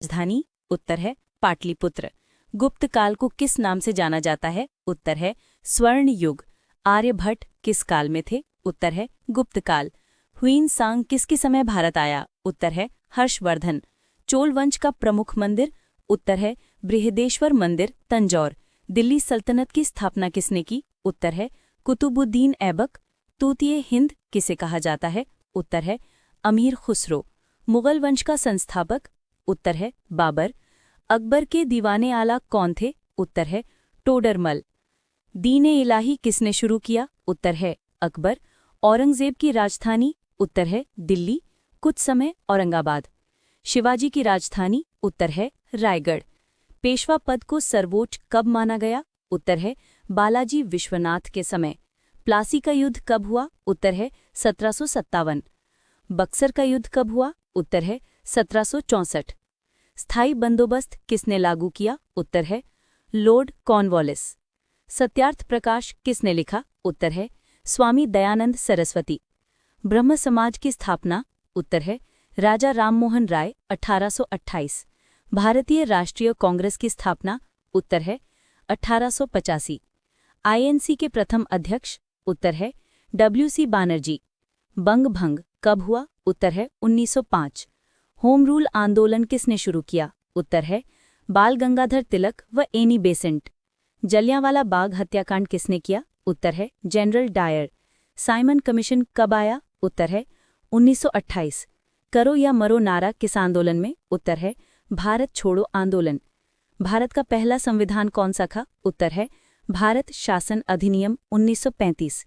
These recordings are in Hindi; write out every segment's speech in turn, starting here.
राजधानी उत्तर है पाटलिपुत्र। गुप्त काल को किस नाम से जाना जाता है? उत्तर है स्वर्ण युग। आर्यभट्ट किस काल में थे? उत्तर है गुप्त काल। हुइन सांग किसके समय भारत आया? उत्तर है हर्षवर्धन। चोल वंश का प्रमुख मंदिर? उत्तर है बृहदेश्वर मंदिर, तंजौर। दिल्ली सल्तनत की स्थापना किसने की? उत्तर है कुतुबुद्दीन ऐबक। तूतीय हिंद किसे कहा जाता है? उत्तर है अमीर खुसरो। मुगल वंश का संस्थापक? उत्तर है बाबर। अकबर के दीवाने आला कौन थे? उत्तर है टोडरमल। दीन-ए इलाही किसने शुरू किया? उत्तर है अकबर। औरंगजेब की राजधानी? उत्तर है दिल्ली, कुछ समय औरंगाबाद। शिवाजी की राजधानी? उत्तर है रायगढ़। पेशवा पद को सर्वोच्च कब माना गया? उत्तर है बालाजी विश्वनाथ के समय। प्लासी का युद्ध कब हुआ? उत्तर है 1757। बक्सर का युद्ध कब हुआ? उत्तर है 1764। स्थायी बंदोबस्त किसने लागू किया? उत्तर है लॉर्ड कॉर्नवालिस। सत्यार्थ प्रकाश किसने लिखा? उत्तर है स्वामी दयानंद सरस्वती। ब्रह्म समाज की स्थापना? उत्तर है राजा राममोहन राय, 1828। भारतीय राष्ट्रीय कांग्रेस की स्थापना? उत्तर है 1885। आईएनसी के प्रथम अध्यक्ष? उत्तर है WC बनर्जी। बंग भंग कब हुआ? उत्तर है 1905। होम रूल आंदोलन किसने शुरू किया? उत्तर है बाल गंगाधर तिलक व एनी बेसेंट। जलियांवाला बाग हत्याकांड किसने किया? उत्तर है जनरल डायर। साइमन कमीशन कब आया? उत्तर है 1928। करो या मरो नारा किस आंदोलन में? उत्तर है भारत छोड़ो आंदोलन। भारत का पहला संविधान कौन सा था? उत्तर है भारत शासन अधिनियम 1935।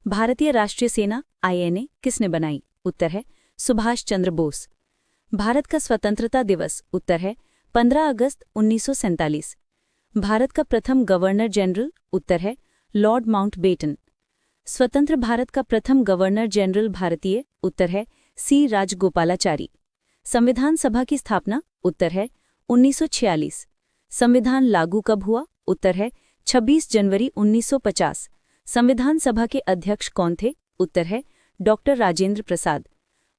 भारतीय राष्ट्रीय सेना INA किसने बनाई? उत्तर है सुभाष चंद्र बोस। भारत का स्वतंत्रता दिवस? उत्तर है 15 अगस्त 1947। भारत का प्रथम गवर्नर जनरल? उत्तर है लॉर्ड माउंटबेटन। स्वतंत्र भारत का प्रथम गवर्नर जनरल भारतीय? उत्तर है C राजगोपालाचारी। संविधान सभा की स्थापना? उत्तर है 1946। संविधान लागू कब हुआ? उत्तर है 26 जनवरी 1950। संविधान सभा के अध्यक्ष कौन थे? उत्तर है डॉक्टर राजेंद्र प्रसाद।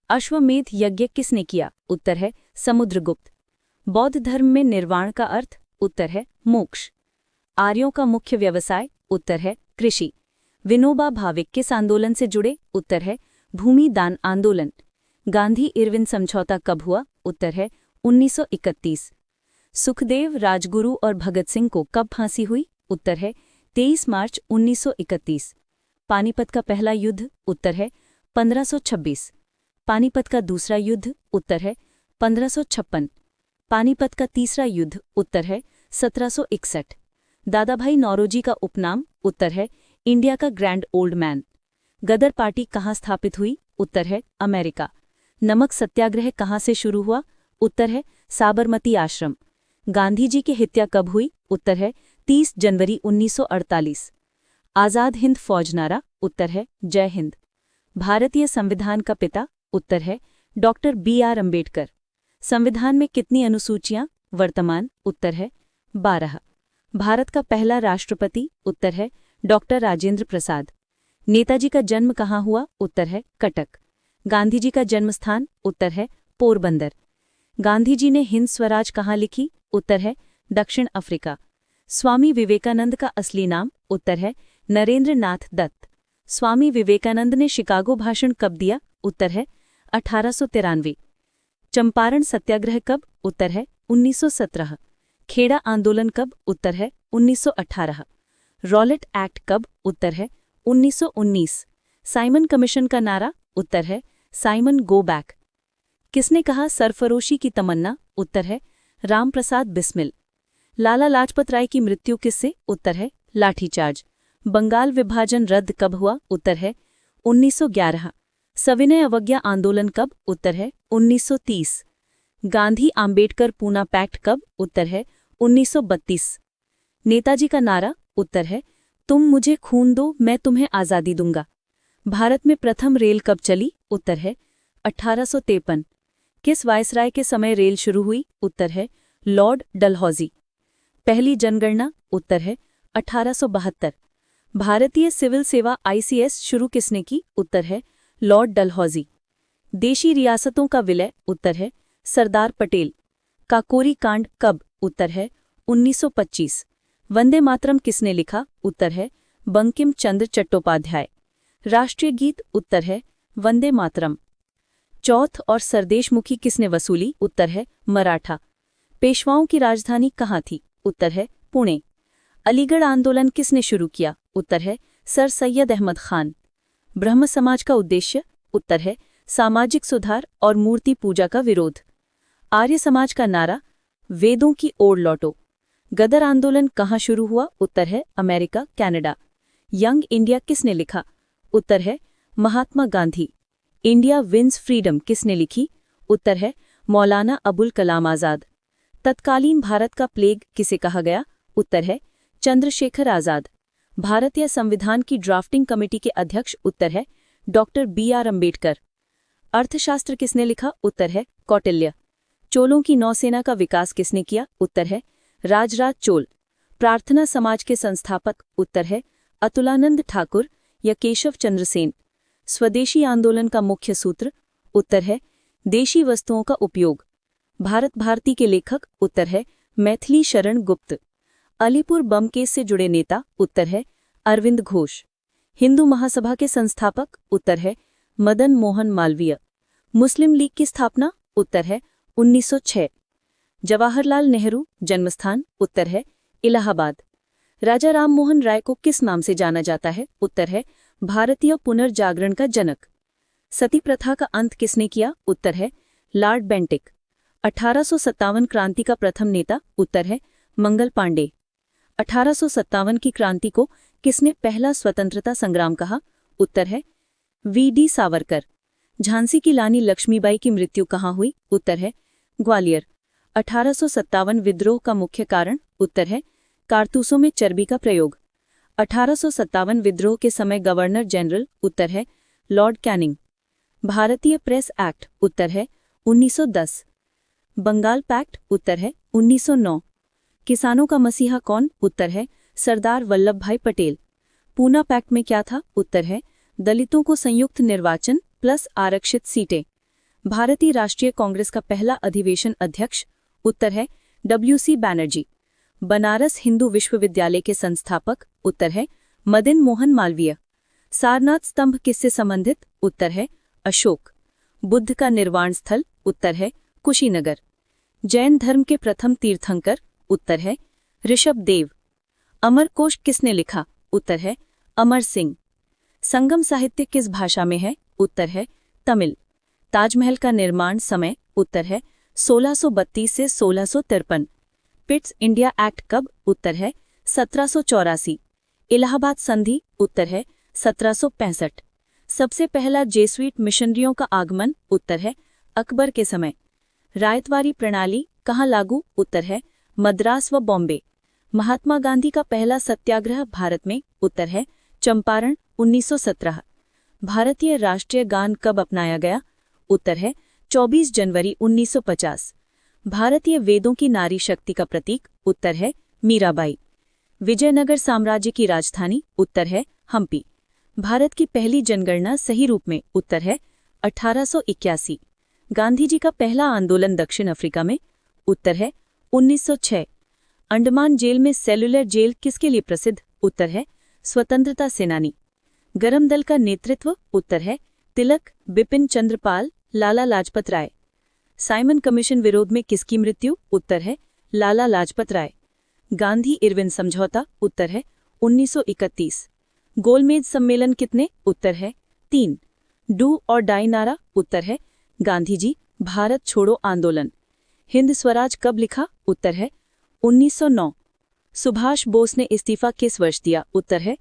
अश्वमेध यज्ञ किसने किया? उत्तर है समुद्रगुप्त। बौद्ध धर्म में निर्वाण का अर्थ? उत्तर है मोक्ष। आर्यों का मुख्य व्यवसाय? उत्तर है कृषि। विनोबा भावे किस आंदोलन से जुड़े? उत्तर है भूमि दान आंदोलन। गांधी इरविन समझौता कब हुआ? उत्तर है 1931। सुखदेव, राजगुरु और भगत सिंह को कब फांसी हुई? उत्तर है 23 मार्च 1931। पानीपत का पहला युद्ध? उत्तर है 1526। पानीपत का दूसरा युद्ध? उत्तर है 1556। पानीपत का तीसरा युद्ध? उत्तर है 1761। दादाभाई नौरोजी का उपनाम? उत्तर है इंडिया का ग्रैंड ओल्ड मैन। गदर पार्टी कहाँ स्थापित हुई? उत्तर है अमेरिका। नमक सत्याग्रह कहाँ से शुरू हुआ? उत्तर है साबरमती आश्रम। गांधी जी की हत्या कब हुई? उत्तर है 30 जनवरी 1948। आज़ाद हिंद फौज नारा? उत्तर है जय हिंद। भारतीय संविधान का पिता? उत्तर है डॉक्टर BR अम्बेडकर। संविधान में कितनी अनुसूचियां वर्तमान? उत्तर है 12। भारत का पहला राष्ट्रपति? उत्तर है डॉक्टर राजेंद्र प्रसाद। नेताजी का जन्म कहाँ हुआ? उत्तर है कटक। गांधी जी का जन्मस्थान? उत्तर है पोरबंदर। गांधी जी ने हिंद स्वराज कहाँ लिखी? उत्तर है दक्षिण अफ्रीका। स्वामी विवेकानंद का असली नाम? उत्तर है नरेंद्र नाथ दत्त। स्वामी विवेकानंद ने शिकागो भाषण कब दिया? उत्तर है 1893। चंपारण सत्याग्रह कब? उत्तर है 1917। खेड़ा आंदोलन कब? उत्तर है 1918। रॉलेट एक्ट कब? उत्तर है 1919। साइमन कमीशन का नारा? उत्तर है साइमन गो बैक। किसने कहा सरफरोशी की तमन्ना? उत्तर है रामप्रसाद बिस्मिल। लाला लाजपत राय की मृत्यु किससे? उत्तर है लाठीचार्ज। बंगाल विभाजन रद्द कब हुआ? उत्तर है 1911। सविनय अवज्ञा आंदोलन कब? उत्तर है 1930। गांधी आम्बेडकर पूना पैक्ट कब? उत्तर है 1932। नेताजी का नारा? उत्तर है तुम मुझे खून दो मैं तुम्हें आज़ादी दूंगा। भारत में प्रथम रेल कब चली? उत्तर है 1853। किस वायसराय के समय रेल शुरू हुई? उत्तर है लॉर्ड डलहौजी। पहली जनगणना? उत्तर है 1872। भारतीय सिविल सेवा ICS शुरू किसने की? उत्तर है लॉर्ड डलहौजी। देशी रियासतों का विलय? उत्तर है सरदार पटेल। काकोरी कांड कब? उत्तर है 1925। वंदे मातरम किसने लिखा? उत्तर है बंकिम चंद्र चट्टोपाध्याय। राष्ट्रीय गीत? उत्तर है वंदे मातरम। चौथ और सरदेशमुखी किसने वसूली? उत्तर है मराठा। पेशवाओं की राजधानी कहाँ थी? उत्तर है पुणे। अलीगढ़ आंदोलन किसने शुरू किया? उत्तर है सर सैयद अहमद खान। ब्रह्म समाज का उद्देश्य? उत्तर है सामाजिक सुधार और मूर्ति पूजा का विरोध। आर्य समाज का नारा? वेदों की ओर लौटो। गदर आंदोलन कहाँ शुरू हुआ? उत्तर है अमेरिका, कनाडा। यंग इंडिया किसने लिखा? उत्तर है Mahatma Gandhi. India wins freedom किसने लिखी? उत्तर है मौलाना अबुल कलाम आजाद। तत्कालीन भारत का प्लेग किसे कहा गया? उत्तर है चंद्रशेखर आजाद। भारतीय संविधान की ड्राफ्टिंग कमेटी के अध्यक्ष? उत्तर है डॉक्टर B.R. अम्बेडकर। अर्थशास्त्र किसने लिखा? उत्तर है कौटिल्य। चोलों की नौसेना का विकास किसने किया? उत्तर है राजराज चोल। प्रार्थना समाज के संस्थापक? उत्तर है अतुलानंद ठाकुर या केशव चंद्र सेन। स्वदेशी आंदोलन का मुख्य सूत्र? उत्तर है देशी वस्तुओं का उपयोग। भारत भारती के लेखक? उत्तर है मैथिली शरण गुप्त। अलीपुर बम केस से जुड़े नेता? उत्तर है अरविंद घोष। हिंदू महासभा के संस्थापक? उत्तर है मदन मोहन मालवीय। मुस्लिम लीग की स्थापना? उत्तर है 1906। जवाहरलाल नेहरू जन्मस्थान? उत्तर है इलाहाबाद। राजा राम मोहन राय को किस नाम से जाना जाता है? उत्तर है भारतीय पुनर्जागरण का जनक। सती प्रथा का अंत किसने किया? उत्तर है लॉर्ड बेंटिक। 1857 क्रांति का प्रथम नेता? उत्तर है मंगल पांडे। 1857 की क्रांति को किसने पहला स्वतंत्रता संग्राम कहा? उत्तर है V.D. सावरकर। झांसी की रानी लक्ष्मीबाई की मृत्यु कहाँ हुई? उत्तर है ग्वालियर। 1857 विद्रोह का मुख्य कारण? उत्तर है कारतूसों में चर्बी का प्रयोग। 1857 विद्रोह के समय गवर्नर जनरल? उत्तर है लॉर्ड कैनिंग। भारतीय प्रेस एक्ट? उत्तर है 1910। बंगाल पैक्ट? उत्तर है 1909। किसानों का मसीहा कौन? उत्तर है सरदार वल्लभ भाई पटेल। पूना पैक्ट में क्या था? उत्तर है दलितों को संयुक्त निर्वाचन प्लस आरक्षित सीटें। भारतीय राष्ट्रीय कांग्रेस का पहला अधिवेशन अध्यक्ष? उत्तर है W.C. बैनर्जी। बनारस हिंदू विश्वविद्यालय के संस्थापक? उत्तर है मदन मोहन मालवीय। सारनाथ स्तंभ किससे संबंधित? उत्तर है अशोक। बुद्ध का निर्वाण स्थल? उत्तर है कुशीनगर। जैन धर्म के प्रथम तीर्थंकर? उत्तर है ऋषभदेव। अमरकोश किसने लिखा? उत्तर है अमर सिंह। संगम साहित्य किस भाषा में है? उत्तर है तमिल। ताजमहल का निर्माण समय? उत्तर है 1632 से 1653। पिट्स इंडिया एक्ट कब? उत्तर है 1784। इलाहाबाद संधि? उत्तर है 1765। सबसे पहला जेसुइट मिशनरियों का आगमन? उत्तर है अकबर के समय। रायतवारी प्रणाली कहाँ लागू? उत्तर है मद्रास व बॉम्बे। महात्मा गांधी का पहला सत्याग्रह भारत में? उत्तर है चंपारण 1917। भारतीय राष्ट्रीय गान कब अपनाया गया? उत्तर है 24 जनवरी 1950। भारतीय वेदों की नारी शक्ति का प्रतीक? उत्तर है मीराबाई। विजयनगर साम्राज्य की राजधानी? उत्तर है हम्पी। भारत की पहली जनगणना सही रूप में? उत्तर है 1881। गांधी जी का पहला आंदोलन दक्षिण अफ्रीका में? उत्तर है 1906। अंडमान जेल में सेलुलर जेल किसके लिए प्रसिद्ध? उत्तर है स्वतंत्रता सेनानी। गरम दल का नेतृत्व? उत्तर है तिलक, बिपिन चंद्रपाल, लाला लाजपत राय। साइमन कमीशन विरोध में किसकी मृत्यु? उत्तर है लाला लाजपत राय। गांधी इरविन समझौता? उत्तर है 1931। गोलमेज सम्मेलन कितने? उत्तर है 3। डू और डाई नारा? उत्तर है गांधी जी भारत छोड़ो आंदोलन। हिंद स्वराज कब लिखा? उत्तर है 1909। सुभाष बोस ने इस्तीफा किस वर्ष दिया? उत्तर है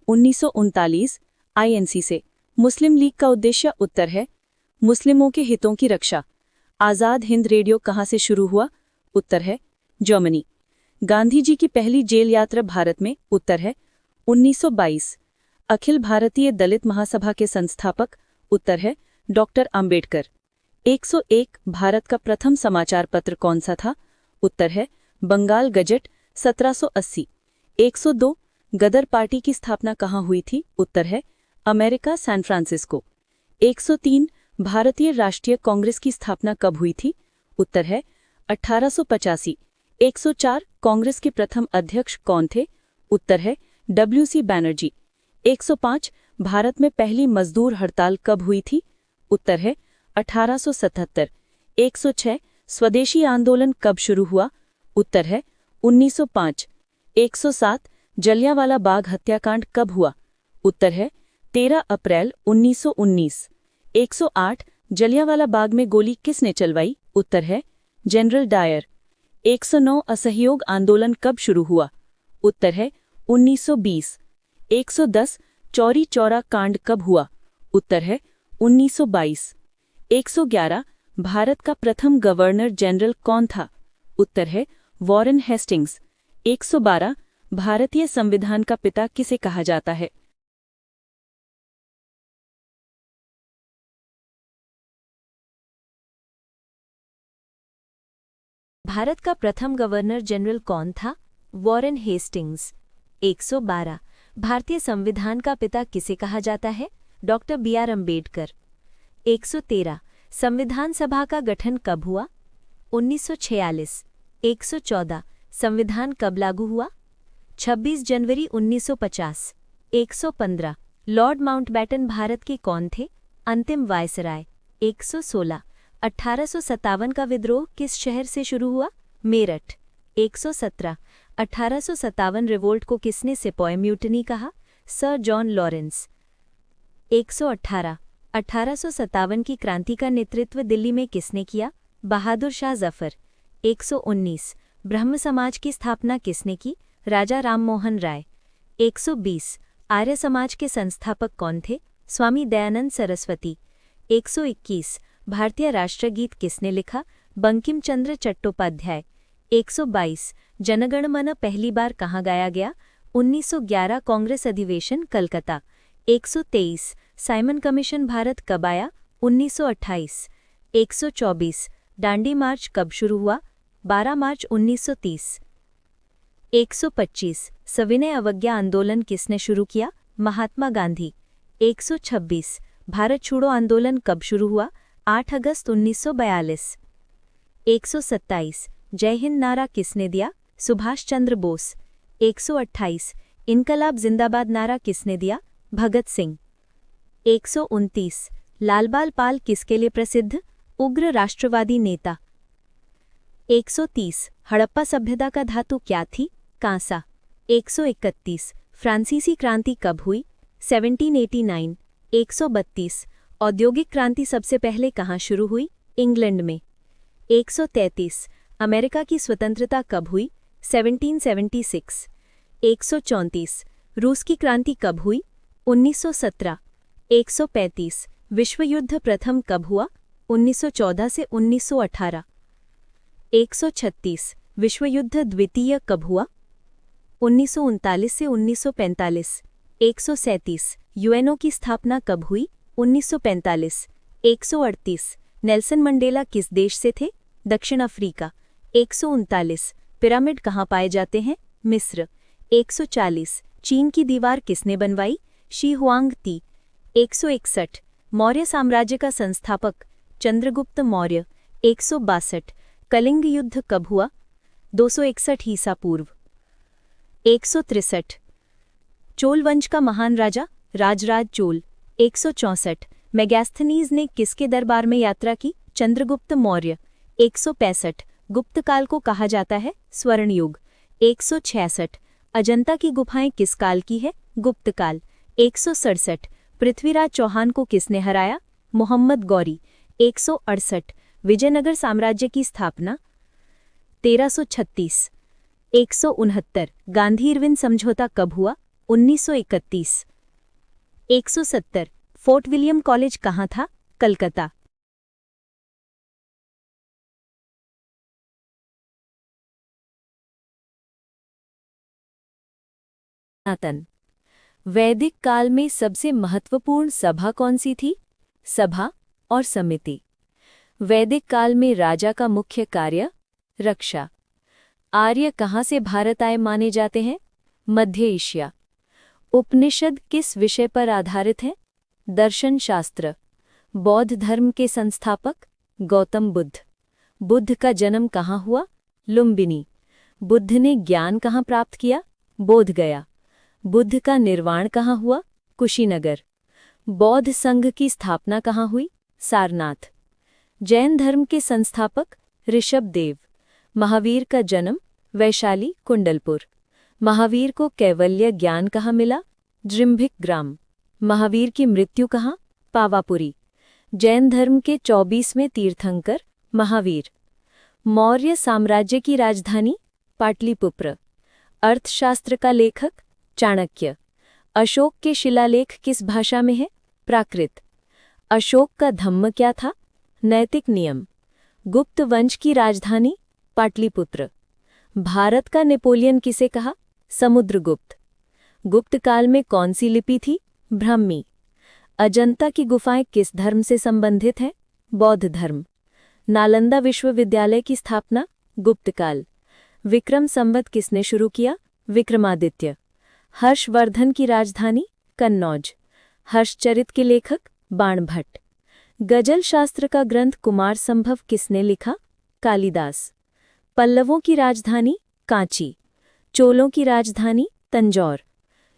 1939 INC से। मुस्लिम लीग का उद्देश्य? उत्तर है मुस्लिमों के हितों की रक्षा। आजाद हिंद रेडियो कहाँ से शुरू हुआ? उत्तर है जर्मनी। गांधी जी की पहली जेल यात्रा भारत में? उत्तर है 1922। अखिल भारतीय दलित महासभा के संस्थापक? उत्तर है डॉक्टर अंबेडकर। 101 भारत का प्रथम समाचार पत्र कौन सा था? उत्तर है बंगाल गजट 1780। 102 गदर पार्टी की स्थापना कहाँ हुई थी? उत्तर है अमेरिका, सैन फ्रांसिस्को। 103 भारतीय राष्ट्रीय कांग्रेस की स्थापना कब हुई थी? उत्तर है 1885। 104 कांग्रेस के प्रथम अध्यक्ष कौन थे? उत्तर है WC बैनर्जी। 105 भारत में पहली मजदूर हड़ताल कब हुई थी? उत्तर है 1877। 106 स्वदेशी आंदोलन कब शुरू हुआ? उत्तर है 1905। 107 जलियांवाला बाग हत्याकांड कब हुआ? उत्तर है 13 अप्रैल 1919। 108 जलियांवाला बाग में गोली किसने चलवाई? उत्तर है जनरल डायर। 109 असहयोग आंदोलन कब शुरू हुआ? उत्तर है 1920। 110 चौरी चौरा कांड कब हुआ? उत्तर है 1922। 111 भारत का प्रथम गवर्नर जनरल कौन था? उत्तर है वॉरेन हेस्टिंग्स। 112 भारतीय संविधान का पिता किसे कहा जाता है? भारत का प्रथम गवर्नर जनरल कौन था? Warren Hastings. 112 भारतीय संविधान का पिता किसे कहा जाता है? Doctor BR Ambedkar. 113 संविधान सभा का गठन कब हुआ? 1946। 114 संविधान कब लागू हुआ? 26 जनवरी 1950। 115 लॉर्ड माउंटबैटन भारत के कौन थे? अंतिम वायसराय। 116 1857 का विद्रोह किस शहर से शुरू हुआ? मेरठ। 117 1857 रिवोल्ट को किसने सिपॉय म्यूटनी कहा? Sir John Lawrence. 118 1857 की क्रांति का नेतृत्व दिल्ली में किसने किया? बहादुर शाह जफर। 119 ब्रह्म समाज की स्थापना किसने की? राजा राममोहन राय। 120 आर्य समाज के संस्थापक कौन थे? स्वामी दयानंद सरस्वती। 121 भारतीय राष्ट्रगीत किसने लिखा? बंकिम चंद्र चट्टोपाध्याय। 122 जनगण मन पहली बार कहाँ गाया गया? 1911 कांग्रेस अधिवेशन कलकत्ता। 123 साइमन कमीशन भारत कब आया? 1928। 124 दांडी मार्च कब शुरू हुआ? 12 मार्च 1930। 125 सविनय अवज्ञा आंदोलन किसने शुरू किया? महात्मा गांधी। 126 भारत छोड़ो आंदोलन कब शुरू हुआ? 8 अगस्त 1942। 127 जय हिंद नारा किसने दिया? सुभाष चंद्र बोस। 128 इनकलाब जिंदाबाद नारा किसने दिया? भगत सिंह। 129 लालबाल पाल किसके लिए प्रसिद्ध? उग्र राष्ट्रवादी नेता। 130 हड़प्पा सभ्यता का धातु क्या थी? कांसा। 131 फ्रांसीसी क्रांति कब हुई? 1789। 132 औद्योगिक क्रांति सबसे पहले कहाँ शुरू हुई? इंग्लैंड में। 133 अमेरिका की स्वतंत्रता कब हुई? 1776। 134 रूस की क्रांति कब हुई? 1917। 135 विश्व युद्ध प्रथम कब हुआ? 1914 से 1918। 136 विश्व युद्ध द्वितीय कब हुआ? 1939 से 1945। 137 यूएनओ की स्थापना कब हुई? 1945। 138 नेल्सन मंडेला किस देश से थे? दक्षिण अफ्रीका। 139 पिरामिड कहाँ पाए जाते हैं? मिस्र। 140 चीन की दीवार किसने बनवाई? शी हुआंग-ती। 161 मौर्य साम्राज्य का संस्थापक चंद्रगुप्त मौर्य। 162 कलिंग युद्ध कब हुआ? 261 ईसा पूर्व। 163 चोल वंश का महान राजा राजराज चोल। 164 मेगास्थनीज ने किसके दरबार में यात्रा की? चंद्रगुप्त मौर्य। 165 गुप्त काल को कहा जाता है स्वर्ण युग। 166 अजंता की गुफाएं किस काल की है? गुप्त काल। 167 पृथ्वीराज चौहान को किसने हराया? मोहम्मद गौरी। 168 विजयनगर साम्राज्य की स्थापना 1336। 169 गांधी इरविन समझौता कब हुआ? 1931। 170 फोर्ट विलियम कॉलेज कहाँ था? कलकत्ता। वैदिक काल में सबसे महत्वपूर्ण सभा कौन सी थी? सभा और समिति। वैदिक काल में राजा का मुख्य कार्य रक्षा। आर्य कहाँ से भारत आए माने जाते हैं? मध्य एशिया। उपनिषद किस विषय पर आधारित है? दर्शन शास्त्र। बौद्ध धर्म के संस्थापक गौतम बुद्ध। बुद्ध का जन्म कहाँ हुआ? लुम्बिनी। बुद्ध ने ज्ञान कहाँ प्राप्त किया? बोध गया। बुद्ध का निर्वाण कहाँ हुआ? कुशीनगर। बौद्ध संघ की स्थापना कहाँ हुई? सारनाथ। जैन धर्म के संस्थापक? ऋषभदेव। महावीर का जन्म? वैशाली, कुंडलपुर। महावीर को कैवल्य ज्ञान कहाँ मिला? जृंभिक ग्राम। महावीर की मृत्यु कहाँ? पावापुरी। जैन धर्म के 24वें तीर्थंकर? महावीर। मौर्य साम्राज्य की राजधानी? पाटलिपुत्र। अर्थशास्त्र का लेखक? चाणक्य। अशोक के शिलालेख किस भाषा में है? प्राकृत। अशोक का धम्म क्या था? नैतिक नियम। गुप्त वंश की राजधानी? पाटलिपुत्र। भारत का नेपोलियन किसे कहा? समुद्रगुप्त। गुप्त काल में कौन सी लिपि थी? ब्राह्मी। अजंता की गुफाएं किस धर्म से संबंधित हैं? बौद्ध धर्म। नालंदा विश्वविद्यालय की स्थापना? गुप्तकाल। विक्रम संवत किसने शुरू किया? विक्रमादित्य। हर्षवर्धन की राजधानी? कन्नौज। हर्षचरित के लेखक? बाणभट्ट। गजल शास्त्र का ग्रंथ कुमार संभव किसने लिखा? कालिदास। पल्लवों की राजधानी? कांची। चोलों की राजधानी? तंजौर।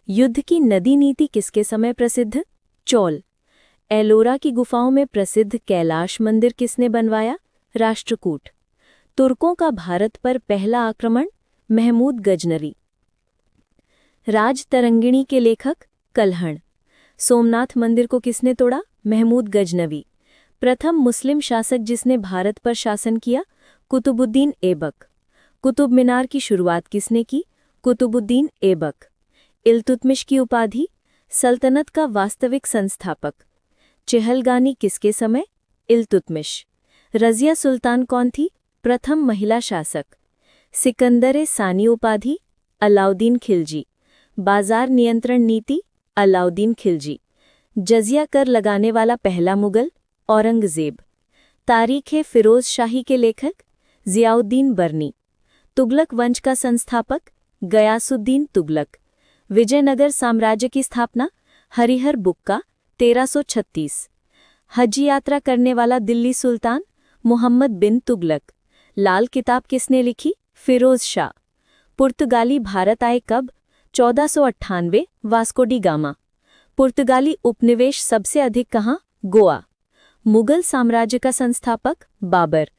युद्ध की नदी नीति किसके समय प्रसिद्ध? चोल। एलोरा की गुफाओं में प्रसिद्ध कैलाश मंदिर किसने बनवाया? राष्ट्रकूट। तुर्कों का भारत पर पहला आक्रमण? महमूद गजनरी। राजतरंगिणी के लेखक? कल्हण। सोमनाथ मंदिर को किसने तोड़ा? महमूद गजनवी। प्रथम मुस्लिम शासक जिसने भारत पर शासन किया? कुतुबुद्दीन ऐबक। कुतुब मीनार की शुरुआत किसने की? कुतुबुद्दीन ऐबक। इल्तुतमिश की उपाधि? सल्तनत का वास्तविक संस्थापक। चहलगानी किसके समय? इल्तुतमिश। रज़िया सुल्तान कौन थी? प्रथम महिला शासक। सिकंदर सानी उपाधि? अलाउद्दीन खिलजी। बाजार नियंत्रण नीति? अलाउद्दीन खिलजी। जजिया कर लगाने वाला पहला मुगल? औरंगजेब। तारीख़ फिरोज शाही के लेखक? ज़ियाउद्दीन बरनी। तुगलक वंश का संस्थापक? गयासुद्दीन तुगलक। विजयनगर साम्राज्य की स्थापना? हरिहर बुक्का 1336। हज यात्रा करने वाला दिल्ली सुल्तान? मोहम्मद बिन तुगलक। लाल किताब किसने लिखी? फिरोज शाह। पुर्तगाली भारत आए कब? 1498 वास्को डी गामा। पुर्तगाली उपनिवेश सबसे अधिक कहाँ? गोवा। मुगल साम्राज्य का संस्थापक? बाबर।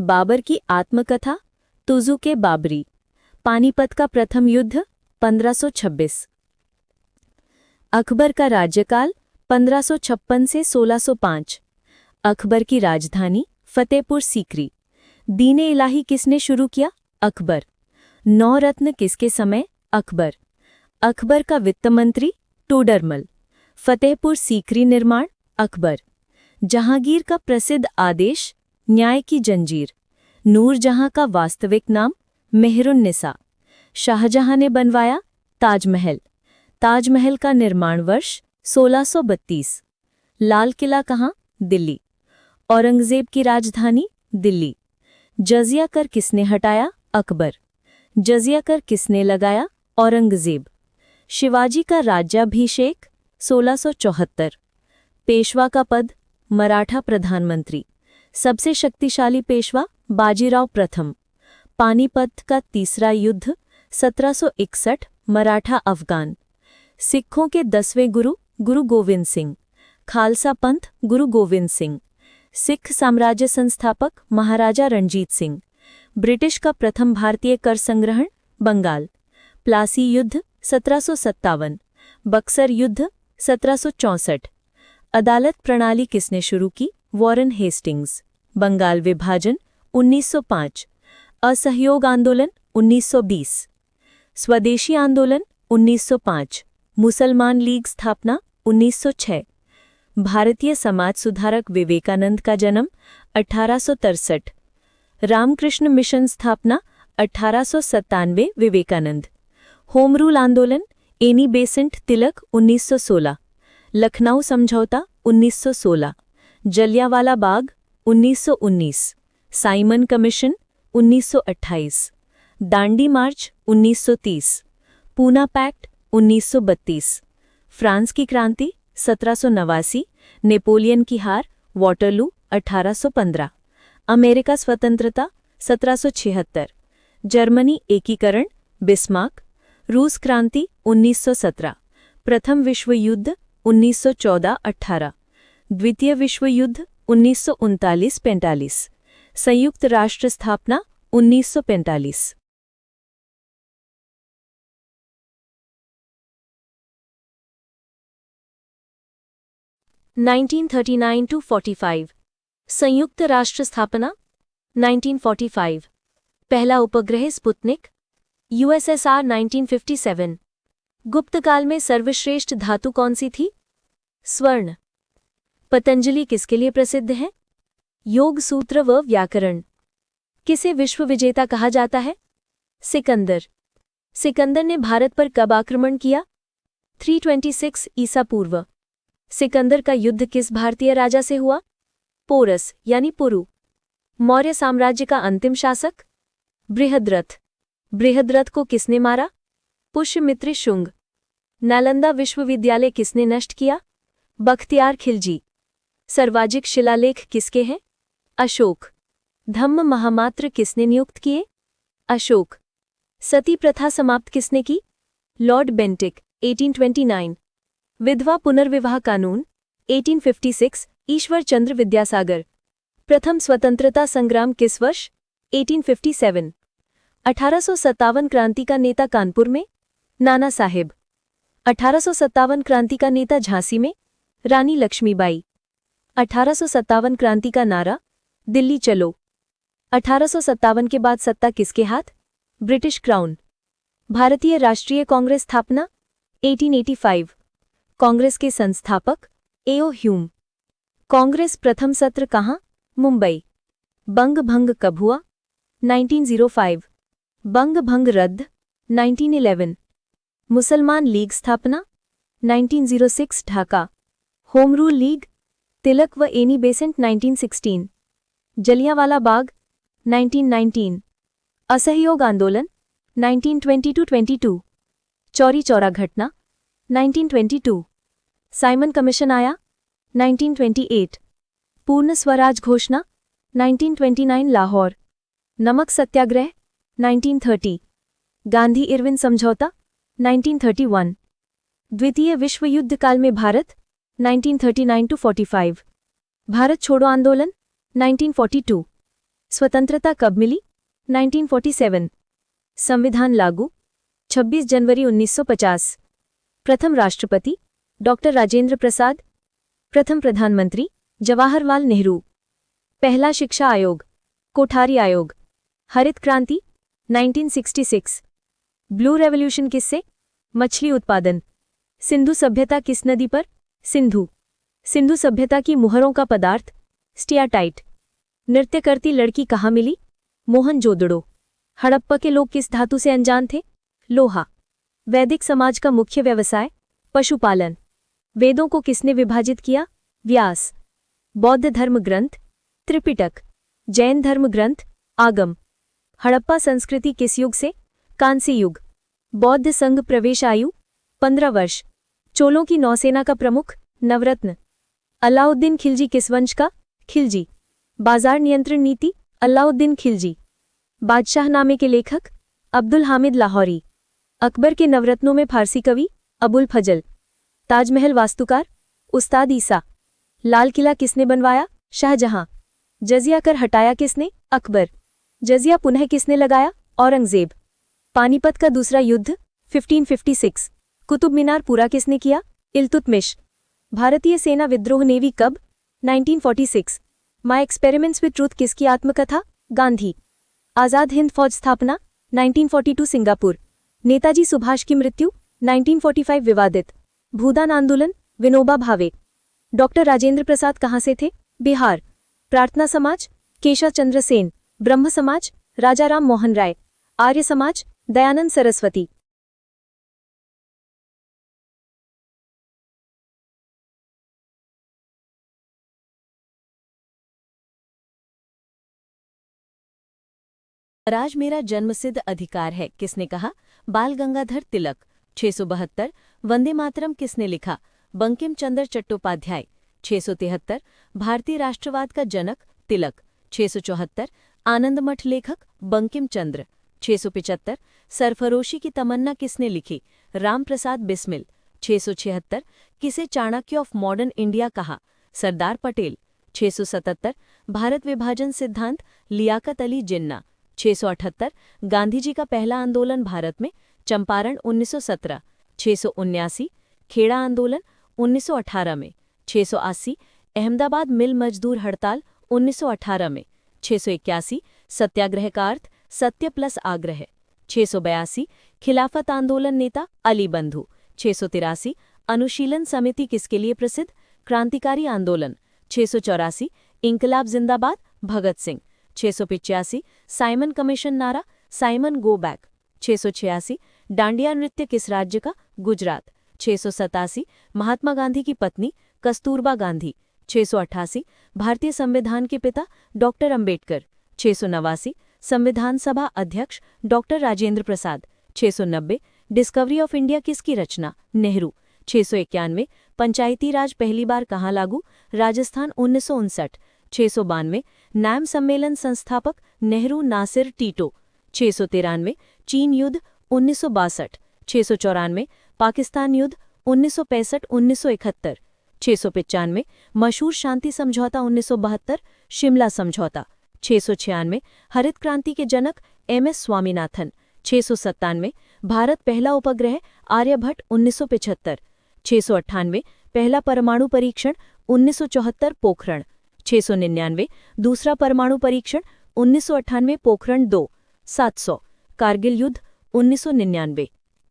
बाबर की आत्मकथा? तुज़ुक-ए बाबरी। पानीपत का प्रथम युद्ध? 1526। अकबर का राज्यकाल? 1556 से 1605। अकबर की राजधानी? फतेहपुर सीकरी। दीन-ए इलाही किसने शुरू किया? अकबर। नौरत्न किसके समय? अकबर। अकबर का वित्त मंत्री? टोडरमल। फतेहपुर सीकरी निर्माण? अकबर। जहांगीर का प्रसिद्ध आदेश? न्याय की जंजीर। नूरजहां का वास्तविक नाम? मेहरुन्निसा। शाहजहां ने बनवाया? ताजमहल। ताजमहल का निर्माण वर्ष? 1632। लाल किला कहाँ? दिल्ली। औरंगजेब की राजधानी? दिल्ली। जजिया कर किसने हटाया? अकबर। जजिया कर किसने लगाया? औरंगजेब। शिवाजी का राज्याभिषेक? 1674। पेशवा का पद? मराठा प्रधानमंत्री। सबसे शक्तिशाली पेशवा? बाजीराव प्रथम। पानीपत का तीसरा युद्ध? 1761 मराठा अफगान। सिखों के 10वें गुरु? गुरु गोविंद सिंह। खालसा पंथ? गुरु गोविंद सिंह। सिख साम्राज्य संस्थापक? महाराजा रणजीत सिंह। ब्रिटिश का प्रथम भारतीय कर संग्रहण? बंगाल। प्लासी युद्ध? 1757। बक्सर युद्ध? 1764। अदालत प्रणाली किसने शुरू की? Warren Hastings. बंगाल विभाजन? 1905। असहयोग आंदोलन? 1920। स्वदेशी आंदोलन? 1905। मुसलमान लीग स्थापना? 1906। भारतीय समाज सुधारक विवेकानंद का जन्म? 1863। रामकृष्ण मिशन स्थापना? 1897 विवेकानंद। होम रूल आंदोलन? एनी बेसेंट तिलक 1916। लखनऊ समझौता? 1916। जलियांवाला बाग? 1919। Simon commission? 1928। दांडी मार्च? 1930। पूना पैक्ट? 1932। फ्रांस की क्रांति? 1789। नेपोलियन की हार? वॉटरलू? 1815। अमेरिका स्वतंत्रता 1776, जर्मनी एकीकरण बिस्मार्क, रूस क्रांति 1917, प्रथम विश्व युद्ध 1914-18, द्वितीय विश्व युद्ध 1939-45, संयुक्त राष्ट्र स्थापना 1945। 1939-45, संयुक्त राष्ट्र स्थापना 1945, पहला उपग्रह स्पुतनिक, यूएसएसआर 1957, गुप्त काल में सर्वश्रेष्ठ धातु कौन सी थी? स्वर्ण। पतंजलि किसके लिए प्रसिद्ध है? योग सूत्र व व्याकरण। किसे विश्व विजेता कहा जाता है? सिकंदर। सिकंदर ने भारत पर कब आक्रमण किया? 326 ईसा पूर्व। सिकंदर का युद्ध किस भारतीय राजा से हुआ? पोरस यानी पुरु। मौर्य साम्राज्य का अंतिम शासक? बृहद्रथ। बृहद्रथ को किसने मारा? पुष्यमित्र शुंग। नालंदा विश्वविद्यालय किसने नष्ट किया? बख्तियार खिलजी। सर्वाजिक शिलालेख किसके हैं? अशोक। धम्म महामात्र किसने नियुक्त किए? अशोक। सती प्रथा समाप्त किसने की? Lord Bentinck 1829। विधवा पुनर्विवाह कानून 1856 ईश्वर चंद्र विद्यासागर। प्रथम स्वतंत्रता संग्राम किस वर्ष? 1857। 1857 क्रांति का नेता कानपुर में? नाना साहेब। 1857 क्रांति का नेता झांसी में? रानी लक्ष्मीबाई। 1857 क्रांति का नारा? दिल्ली चलो। 1857 के बाद सत्ता किसके हाथ? British crown. भारतीय राष्ट्रीय कांग्रेस स्थापना 1885। कांग्रेस के संस्थापक? एओ ह्यूम। कांग्रेस प्रथम सत्र कहाँ? मुंबई। बंग भंग कब हुआ? 1905। बंग भंग रद्द 1911। मुसलमान लीग स्थापना 1906 Dhaka. Home rule league? Tilak व एनी बेसेंट 1916। जलियांवाला बाग 1919। असहयोग आंदोलन 1920-22। चौरी चौरा घटना 1922। साइमन कमीशन आया 1928। पूर्ण स्वराज घोषणा 1929 लाहौर। नमक सत्याग्रह 1930। गांधी इरविन समझौता 1931। द्वितीय विश्व युद्ध काल में भारत 1939-45। भारत छोड़ो आंदोलन 1942। स्वतंत्रता कब मिली? 1947। संविधान लागू 26 जनवरी 1950। प्रथम राष्ट्रपति डॉक्टर राजेंद्र प्रसाद। प्रथम प्रधानमंत्री जवाहरलाल नेहरू। पहला शिक्षा आयोग कोठारी आयोग। हरित क्रांति 1966। ब्लू रेवोल्यूशन किससे? मछली उत्पादन। सिंधु सभ्यता किस नदी पर? सिंधु। सिंधु सभ्यता की मुहरों का पदार्थ? स्टियाटाइट। नृत्य करती लड़की कहाँ मिली? मोहनजोदड़ो। हड़प्पा के लोग किस धातु से अनजान थे? लोहा। वैदिक समाज का मुख्य व्यवसाय? पशुपालन। वेदों को किसने विभाजित किया? व्यास। बौद्ध धर्म ग्रंथ? त्रिपिटक। जैन धर्म ग्रंथ? आगम। हड़प्पा संस्कृति किस युग से? कांस्य युग। बौद्ध संघ प्रवेश आयु 15 वर्ष। चोलों की नौसेना का प्रमुख? नवरत्न। अलाउद्दीन खिलजी किस वंश का? खिलजी। बाजार नियंत्रण नीति? अलाउद्दीन खिलजी। बादशाहनामे के लेखक? अब्दुल हामिद लाहौरी। अकबर के नवरत्नों में फारसी कवि? अबुल फजल। ताजमहल वास्तुकार? उस्ताद ईसा। लाल किला किसने बनवाया? शाहजहां। जजिया कर हटाया किसने? अकबर। जजिया पुनः किसने लगाया? औरंगजेब। पानीपत का दूसरा युद्ध 1556। कुतुब मीनार पूरा किसने किया? इल्तुतमिश। भारतीय सेना विद्रोह नेवी कब? 1946। माई एक्सपेरिमेंट्स विद ट्रूथ किसकी आत्मकथा? गांधी। आजाद हिंद फौज स्थापना 1942 सिंगापुर। नेताजी सुभाष की मृत्यु 1945 विवादित। भूदान आंदोलन? विनोबा भावे। डॉक्टर राजेंद्र प्रसाद कहाँ से थे? बिहार। प्रार्थना समाज? केशव चंद्र सेन। ब्रह्म समाज? राजाराम मोहन राय। आर्य समाज? दयानंद सरस्वती। स्वराज मेरा जन्मसिद्ध अधिकार है किसने कहा? बाल गंगाधर तिलक। 672 वंदे मातरम किसने लिखा? बंकिम चंद्र चट्टोपाध्याय। 673 भारतीय राष्ट्रवाद का जनक? तिलक। 674 आनंदमठ लेखक बंकिम चंद्र। 675 सरफरोशी की तमन्ना किसने लिखी? राम प्रसाद बिस्मिल। 676 किसे चाणक्य ऑफ मॉडर्न इंडिया कहा? सरदार पटेल। 677 भारत विभाजन सिद्धांत लियाकत अली जिन्ना। 678 गांधीजी का पहला आंदोलन भारत में? चंपारण 1917। 679 खेड़ा आंदोलन 1918 में। 680 अहमदाबाद मिल मजदूर हड़ताल 1918 में। 681 सत्याग्रह का अर्थ सत्य प्लस आग्रह। 682 खिलाफत आंदोलन नेता अली बंधु। 683 अनुशीलन समिति किसके लिए प्रसिद्ध? क्रांतिकारी आंदोलन। 684 इंकलाब जिंदाबाद भगत सिंह। 685 साइमन कमीशन नारा साइमन गो बैक। 686 डांडिया नृत्य किस राज्य का? गुजरात। 687 महात्मा गांधी की पत्नी कस्तूरबा गांधी। 688 भारतीय संविधान के पिता डॉक्टर अंबेडकर। 689 संविधान सभा अध्यक्ष doctor Rajendra Prasad. 690 discovery of India किसकी रचना? नेहरू। 691 पंचायती राज पहली बार कहाँ लागू? राजस्थान 1959। 692 नैम सम्मेलन संस्थापक नेहरू नासिर टीटो। 693 चीन युद्ध 1962। 694 पाकिस्तान युद्ध 1965-1971। 695 मशहूर शांति समझौता 1972 शिमला समझौता। 696 हरित क्रांति के जनक एम.एस. स्वामीनाथन। 697 भारत पहला उपग्रह आर्यभट्ट 1975। 698 पहला परमाणु परीक्षण 1974 पोखरण। 699 दूसरा परमाणु परीक्षण 1998 पोखरण 2। 700 कारगिल युद्ध 1999।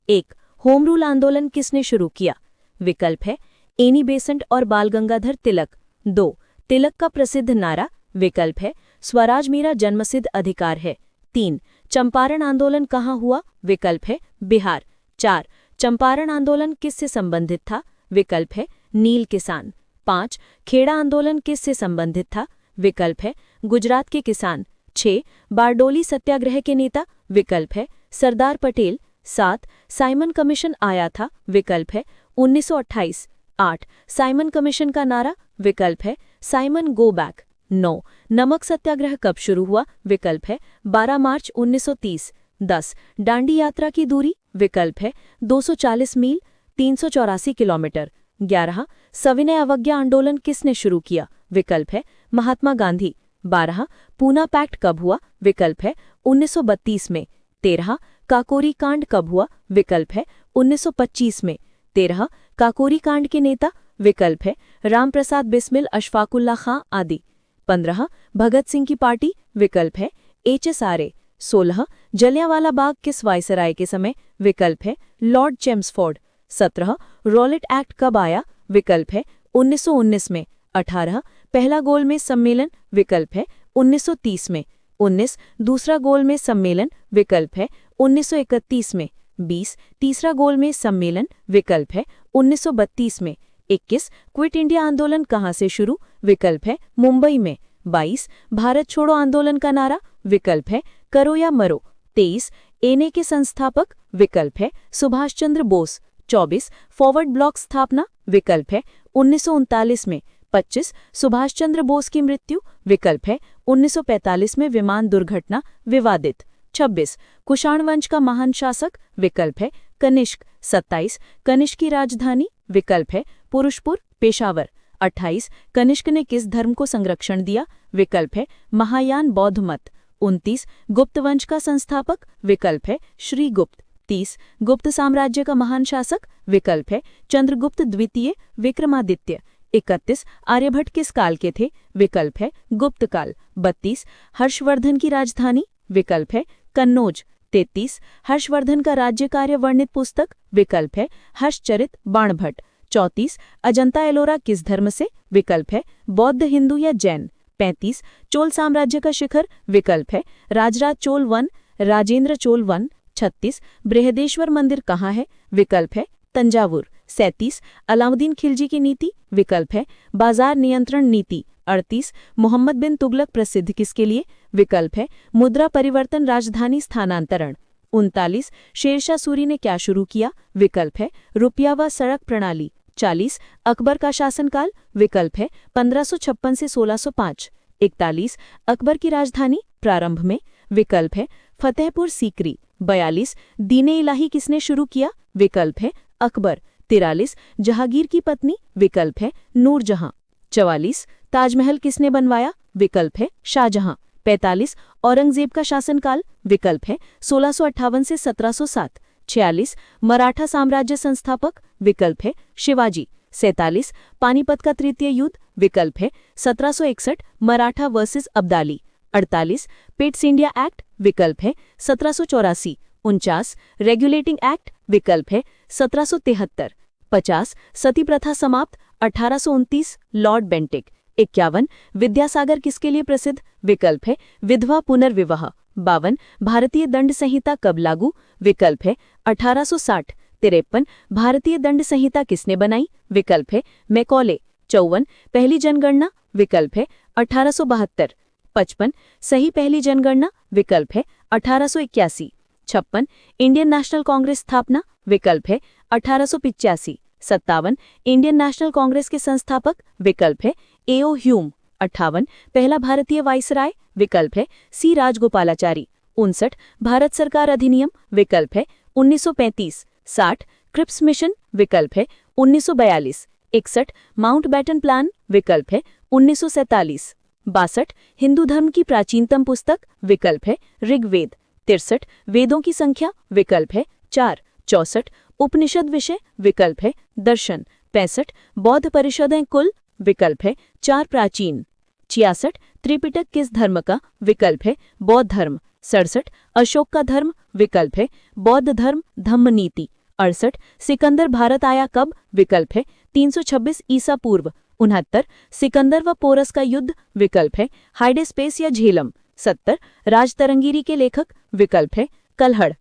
1 होम रूल आंदोलन किसने शुरू किया? विकल्प है एनी बेसेंट और बाल गंगाधर तिलक। 2 तिलक का प्रसिद्ध नारा? विकल्प है स्वराज मेरा जन्मसिद्ध अधिकार है। 3 चंपारण आंदोलन कहाँ हुआ? विकल्प है बिहार। 4 चंपारण आंदोलन किससे संबंधित था? विकल्प है नील किसान। 5 खेड़ा आंदोलन किससे संबंधित था? विकल्प है गुजरात के किसान। 6 बारडोली सत्याग्रह के नेता? विकल्प है सरदार पटेल। 7 साइमन कमीशन आया था? विकल्प है 1928। 8 साइमन कमीशन का नारा? विकल्प है साइमन गो बैक। 9 नमक सत्याग्रह कब शुरू हुआ? विकल्प है 12 मार्च 1930। 10 दांडी यात्रा की दूरी? विकल्प है 240 मील 384 किलोमीटर। 11 सविनय अवज्ञा आंदोलन किसने शुरू किया? विकल्प है महात्मा गांधी। 12 पूना पैक्ट कब हुआ? विकल्प है 1932 में। 13 काकोरी कांड कब हुआ? विकल्प है 1925 में। 13 काकोरी कांड के नेता? विकल्प है रामप्रसाद बिस्मिल अशफाकुल्ला खां आदि। 15 भगत सिंह की पार्टी? विकल्प है HSRA। 16 जलियांवाला बाग किस वायसराय के समय? विकल्प है लॉर्ड चेम्सफोर्ड। 17 रॉलेट एक्ट कब आया? विकल्प है 1919 में। 18 पहला गोलमेज सम्मेलन? विकल्प है 1930 में। 19 दूसरा गोलमेज सम्मेलन? विकल्प है 1931 में। 20 तीसरा गोलमेज सम्मेलन? विकल्प है 1932 में। 21 क्विट इंडिया आंदोलन कहाँ से शुरू? विकल्प है मुंबई में। 22 भारत छोड़ो आंदोलन का नारा? विकल्प है करो या मरो। 23 एनए के संस्थापक? विकल्प है सुभाष चंद्र बोस। 24 फॉरवर्ड ब्लॉक स्थापना? विकल्प है 1939 में। 25 सुभाष चंद्र बोस की मृत्यु? विकल्प है 1945 में विमान दुर्घटना विवादित। 26 कुषाण वंश का महान शासक? विकल्प है कनिष्क। 27 कनिष्क की राजधानी? विकल्प है पुरुषपुर पेशावर। 28 कनिष्क ने किस धर्म को संरक्षण दिया? विकल्प है महायान बौद्ध मत। 29 गुप्त वंश का संस्थापक? विकल्प है श्रीगुप्त। 30 गुप्त साम्राज्य का महान शासक? विकल्प है चंद्रगुप्त द्वितीय विक्रमादित्य। 31 आर्यभट्ट किस काल के थे? विकल्प है गुप्त काल। 32 हर्षवर्धन की राजधानी? विकल्प है कन्नौज। 33 हर्षवर्धन का राज्य कार्य वर्णित पुस्तक? विकल्प है हर्षचरित बाणभट्ट। 34 अजंता एलोरा किस धर्म से? विकल्प है बौद्ध हिंदू या जैन। 35 चोल साम्राज्य का शिखर? विकल्प है राजराज चोल वन राजेंद्र चोल वन। 36 बृहदेश्वर मंदिर कहाँ है? विकल्प है तंजावुर। 37 अलाउद्दीन खिलजी की नीति? विकल्प है बाजार नियंत्रण नीति। 38 मोहम्मद बिन तुगलक प्रसिद्ध किसके लिए? विकल्प है मुद्रा परिवर्तन राजधानी स्थानांतरण। 39 शेरशाह सूरी ने क्या शुरू किया? विकल्प है रुपया व सड़क प्रणाली। 40 अकबर का शासनकाल? विकल्प है 1556 से 1605। 41 अकबर की राजधानी प्रारंभ में, विकल्प है फतेहपुर सीकरी। 42 दीने इलाही किसने शुरू किया, विकल्प है अकबर। 43 जहांगीर की पत्नी, विकल्प है नूरजहां। 44 ताजमहल किसने बनवाया, विकल्प है शाहजहां। 45 औरंगजेब का शासनकाल, विकल्प है 1658 से 1707। 46 मराठा साम्राज्य संस्थापक, विकल्प है शिवाजी। 47 पानीपत का तृतीय युद्ध, विकल्प है 1761 Maratha versus Abdali. 48 Pitt's India act, विकल्प है 1784। 49 रेगुलेटिंग एक्ट, विकल्प है 1773। 50 सती प्रथा समाप्त 1829 लॉर्ड बेंटिक। 51 विद्यासागर किसके लिए प्रसिद्ध, विकल्प है विधवा पुनर्विवाह। 52 भारतीय दंड संहिता कब लागू, विकल्प है 1860। 53 भारतीय दंड संहिता किसने बनाई, विकल्प है मैकॉले। 54 पहली जनगणना, विकल्प है 1872। 55 सही पहली जनगणना, विकल्प है 1881। 56 इंडियन नेशनल कांग्रेस स्थापना, विकल्प है 1885। 57 इंडियन नेशनल कांग्रेस के संस्थापक, विकल्प है एओ ह्यूम। 58 पहला भारतीय वाइसराय, विकल्प है सी राजगोपालाचारी। 59 भारत सरकार अधिनियम, विकल्प है 1935। 60 क्रिप्स मिशन, विकल्प है 1942। 61 माउंटबैटन प्लान, विकल्प है 1947। 62 हिंदू धर्म की प्राचीनतम पुस्तक, विकल्प है ऋग्वेद। 63 वेदों की संख्या, विकल्प है 4। 64 उपनिषद विषय, विकल्प है दर्शन। 65 बौद्ध परिषदें कुल, विकल्प है 4 प्राचीन। 66 त्रिपिटक किस धर्म का, विकल्प है बौद्ध धर्म। 67 अशोक का धर्म, विकल्प है बौद्ध धर्म धम्म नीति। 68 सिकंदर भारत आया कब, विकल्प है 326 ईसा पूर्व। 69 सिकंदर व पोरस का युद्ध, विकल्प है हाइडेस्पेस या झेलम। 70 राजतरंगिरी के लेखक, विकल्प है कल्हड़।